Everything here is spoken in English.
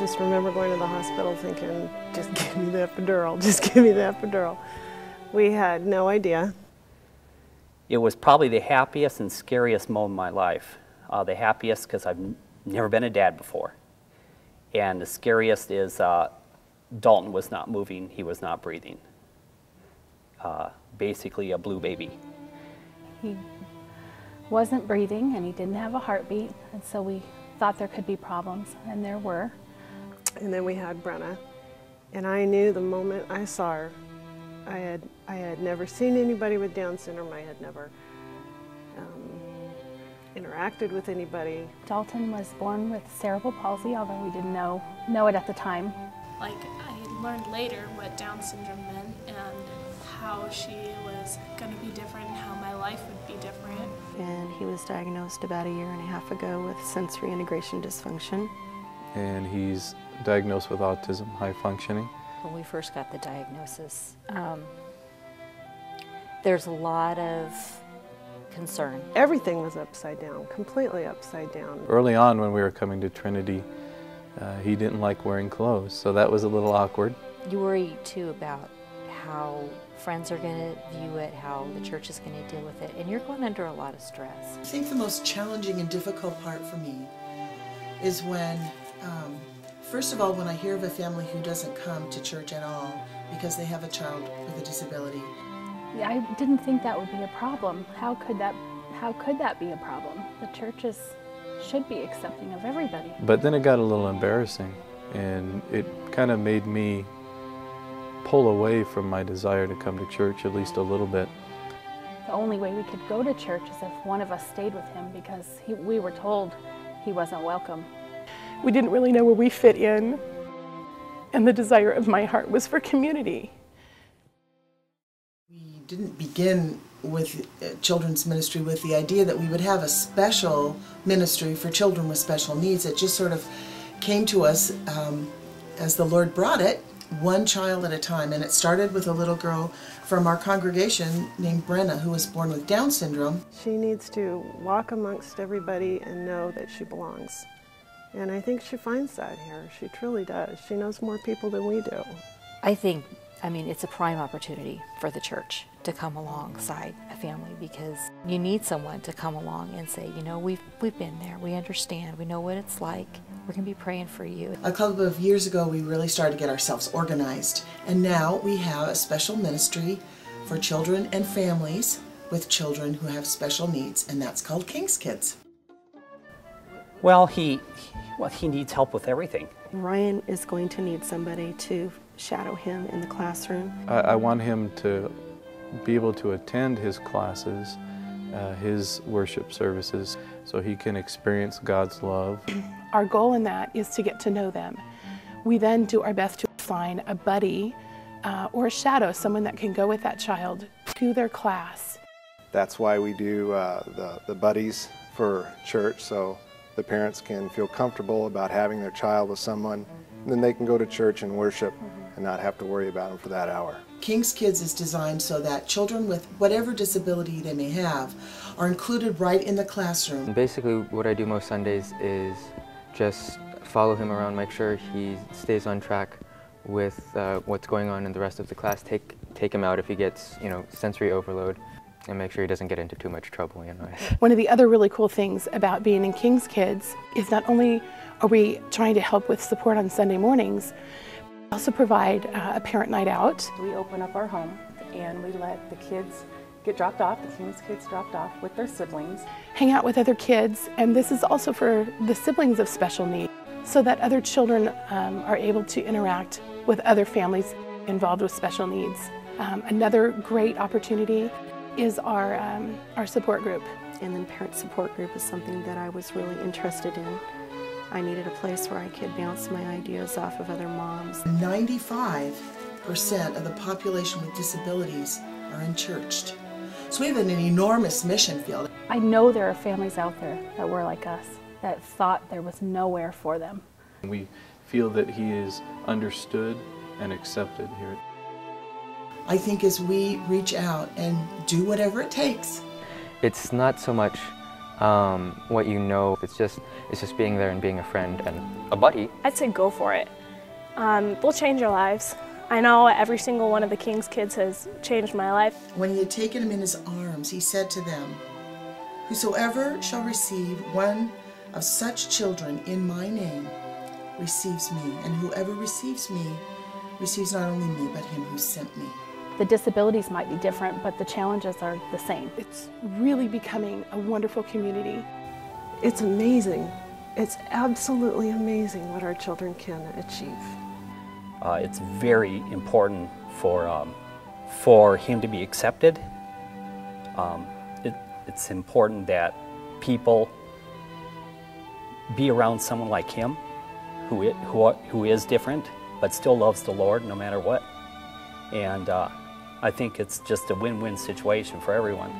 just remember going to the hospital thinking, just give me the epidural, just give me the epidural. We had no idea. It was probably the happiest and scariest moment of my life. The happiest because I've never been a dad before. And the scariest is Dalton was not moving, he was not breathing. Basically a blue baby. He wasn't breathing and he didn't have a heartbeat, and so we thought there could be problems, and there were. And then we had Brenna, and I knew the moment I saw her, I had never seen anybody with Down syndrome. I had never interacted with anybody. Dalton was born with cerebral palsy, although we didn't know it at the time. Like, I learned later what Down syndrome meant and how she was going to be different and how my life would be different. And he was diagnosed about 1.5 years ago with sensory integration dysfunction. And he's diagnosed with autism, high functioning. When we first got the diagnosis, there's a lot of concern. Everything was upside down, completely upside down. Early on when we were coming to Trinity, he didn't like wearing clothes, so that was a little awkward. You worry too about how friends are going to view it, how the church is going to deal with it, and you're going under a lot of stress. I think the most challenging and difficult part for me is when, first of all, when I hear of a family who doesn't come to church at all because they have a child with a disability. Yeah, I didn't think that would be a problem. How could that be a problem? The churches should be accepting of everybody. But then it got a little embarrassing, and it kind of made me pull away from my desire to come to church at least a little bit. The only way we could go to church is if one of us stayed with him, because we were told he wasn't welcome. We didn't really know where we fit in, and the desire of my heart was for community. We didn't begin with children's ministry with the idea that we would have a special ministry for children with special needs. It just sort of came to us as the Lord brought it, one child at a time. And it started with a little girl from our congregation named Brenna, who was born with Down syndrome. She needs to walk amongst everybody and know that she belongs. And I think she finds that here. She truly does. She knows more people than we do. I mean, it's a prime opportunity for the church to come alongside a family, because you need someone to come along and say, you know, we've been there, we understand, we know what it's like, we're going to be praying for you. A couple of years ago, we really started to get ourselves organized, and now we have a special ministry for children and families with children who have special needs, and that's called King's Kids. Well, he needs help with everything. Ryan is going to need somebody to shadow him in the classroom. I want him to be able to attend his classes, his worship services, so he can experience God's love. Our goal in that is to get to know them. We then do our best to find a buddy or a shadow, someone that can go with that child to their class. That's why we do the buddies for church, so the parents can feel comfortable about having their child with someone, and then they can go to church and worship and not have to worry about them for that hour. King's Kids is designed so that children with whatever disability they may have are included right in the classroom. Basically, what I do most Sundays is just follow him around, make sure he stays on track with what's going on in the rest of the class, take him out if he gets, sensory overload, and make sure he doesn't get into too much trouble. One of the other really cool things about being in King's Kids is not only are we trying to help with support on Sunday mornings, we also provide a parent night out. We open up our home and we let the kids get dropped off, the King's Kids dropped off with their siblings. Hang out with other kids, and this is also for the siblings of special needs, so that other children are able to interact with other families involved with special needs. Another great opportunity is our support group. And then parent support group is something that I was really interested in. I needed a place where I could bounce my ideas off of other moms. 95% of the population with disabilities are unchurched. So we have an enormous mission field. I know there are families out there that were like us, that thought there was nowhere for them. We feel that he is understood and accepted here. I think as we reach out and do whatever it takes. It's not so much what you know. It's just being there and being a friend and a buddy. I'd say go for it. They'll change your lives. I know every single one of the King's kids has changed my life. When he had taken him in his arms, he said to them, "Whosoever shall receive one of such children in my name receives me, and whoever receives me receives not only me, but him who sent me." The disabilities might be different, but the challenges are the same. It's really becoming a wonderful community. It's amazing. It's absolutely amazing what our children can achieve. It's very important for him to be accepted. It's important that people be around someone like him who is different but still loves the Lord no matter what. And I think it's just a win-win situation for everyone.